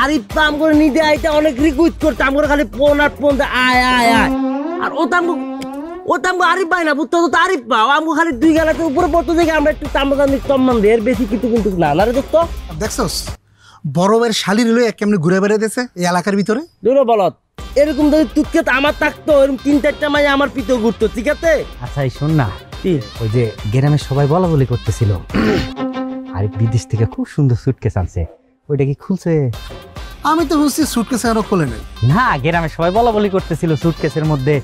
আরিফ পাম করে নিতে আইতে অনেক রিকোয়েস্ট করতে আমগো খালি ফোন আর ফোন আয় আয় আয় আর ও তামগো আরিফ ভাই না বুঝতো তো আরিফ পাও আমগো খালি দুই গেলাতে উপরে পড়তে দেখে আমরা একটু তামদানি সম্মান দেই এর বেশি কিন্তু না না রে দোস্ত দেখছস বড়বের শালির লয়ে কেমনে ঘুরে বেড়াইতেছে এই এলাকার ভিতরে দুনো বলত এরকম যদি তুতকে আমার থাকতো এরকম 3-4টা মাই আমার পিতো ঘুরতো ঠিক আছে। আচ্ছা এই শোন না ওই যে গ্রামের সবাই বলা বলি করতেছিল আরিফ বিদেশ থেকে খুব সুন্দর সুটকেস আনছে, ওইটা কি খুলছে? আমি তো বুঝছি সুটকেস আরো খোলে নাই। না গ্রামের সবাই বলা বলি করতেছিল সুটকেসের মধ্যে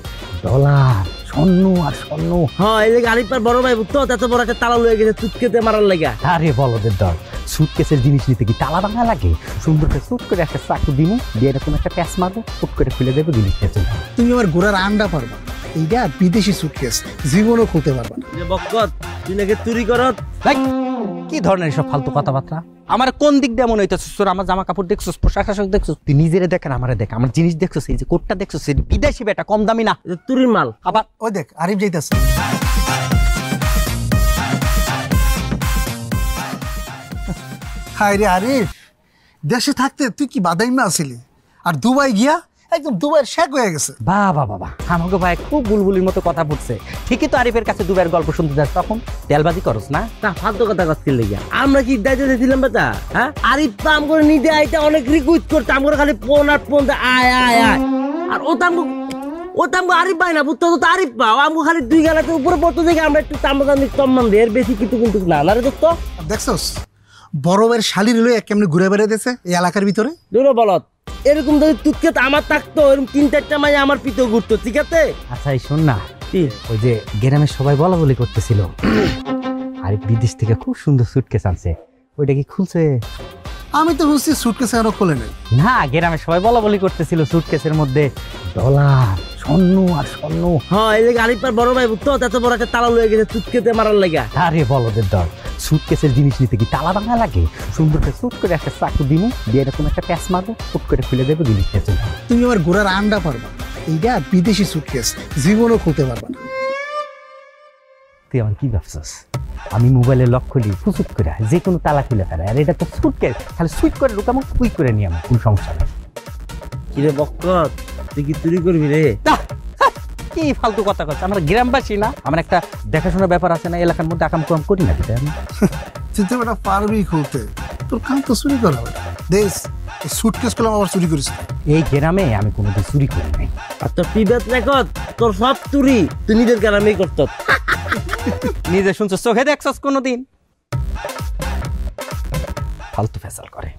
ডলার স্বর্ণ আর স্বর্ণ। হ্যাঁ এই যে আরিফার বড় ভাই বুঝতো এত বড় একটা তালা লয়ে গেছে তুতকেতে মারার লাগা। আরে বলদের দল সুটকেসের জিনিস নিতে কি তালা ভাঙা লাগে? সুন্দর করে সুট করে একটা চাকু দিমু দিয়ে এরকম একটা প্যাঁচ মারবো ফুট করে খুলে দেবো জিনিসটা চলে। তুমি আমার ঘোড়ার আন্ডা পারবা, এইটা বিদেশি সুটকেস জীবনও খুলতে পারবা না। যে বকত তুই নাকি চুরি করত কি ধরনের সব ফালতু কথাবার্তা? আমার কোন দিক দিয়ে মনে হইতেছে তোর আমার জামা কাপড় দেখছিস পোশাক আশাক দেখছিস? তুই নিজেরে দেখেন আমারে দেখ, আমার জিনিস দেখছিস এই যে কোটটা দেখছিস বিদেশি বেটা কম দামি না চুরির মাল। আবার ওই দেখ আরিফ যাইতাছে। হায় রে আরিফ, দেশে থাকতে তুই কি বাদাইমা আসিলি আর দুবাই গিয়া একদম দুবাইয়ের শেখ হয়ে গেছে। বাবা বাবা আমাকে ভাই খুব বুলবুলির মতো কথা পড়ছে। ঠিকই তো আরিফের কাছে দুবাইয়ের গল্প শুনতে যাস তখন তেলবাজি করস না? তা ফালতু কথা করছিল লাগিয়া আমরা কি দায়িত্ব দিয়েছিলাম বেটা? হ্যাঁ আরিফ পাম করে নিতে আইতে অনেক রিকোয়েস্ট করতে আমরা খালি ফোন আর ফোন আয় আয় আয় আর ও তামগো আরিফ ভাই না বুঝতো তো আরিফ পাও আমগো খালি দুই গেলাতে উপরে পড়তে দেখে আমরা একটু তামদানি সম্মান দেই এর বেশি কিন্তু না না রে দোস্ত। দেখছস বড়বের শালির লয়ে কেমনে ঘুরে বেড়াইতেছে এই এলাকার ভিতরে। দুনো বলত এরকম যদি তুতকে আমার থাকতো এরকম 3-4টা মাই আমার পিতো ঘুরতো ঠিক আছে। আচ্ছা এই শোন না ওই যে গ্রামের সবাই বলা বলি করতেছিল আরিফ বিদেশ থেকে খুব সুন্দর সুটকেস আনছে, ওইটা কি খুলছে? আমি তো বুঝছি সুটকেস আরো খোলে নাই। না গ্রামের সবাই বলা বলি করতেছিল সুটকেসের মধ্যে ডলার স্বর্ণ আর স্বর্ণ। হ্যাঁ এই যে আরিফার বড় ভাই বুঝতো এত বড় একটা তালা লয়ে গেছে তুতকেতে মারার লাগা। আরে বলদের দল সুটকেসের জিনিস নিতে কি তালা ভাঙা লাগে? সুন্দর করে সুট করে একটা চাকু দিমু দিয়ে এরকম একটা প্যাঁচ মারবো ফুট করে খুলে দেবো জিনিসটা চলে। তুমি আমার ঘোড়ার আন্ডা পারবা, এইটা বিদেশি সুটকেস জীবনও খুলতে পারবা না। তুই আমার কি ভাবছস আমি মোবাইলে লক খুলি ফুসুট করে যে কোনো তালা খুলে ফেলে? আর এটা তো সুটকেস, খালি সুইট করে ঢুকামো কুইক করে নিয়ে আমার কোন সমস্যা নেই। কিরে বকত তুই কি চুরি করবি রে? কি ফালতু কথা কথা, আমরা গ্রামবাসী না? আমার একটা দেখাশোনার ব্যাপার আছে না, এলাকার মধ্যে আকাম কম করি না আমি। তুই তো বেটা পারবি খুলতে, তোর কাম তো চুরি করা হবে। দেশ এই সুটকেস গুলো আবার চুরি করিস? এই গ্রামে আমি কোনোদিন চুরি করি নাই। আর তোর পিবেত রেখত তোর সব চুরি তুই নিজের গ্রামেই করত। নিজে শুনছস চোখে দেখছস কোনোদিন? ফালতু ফেসাল করে।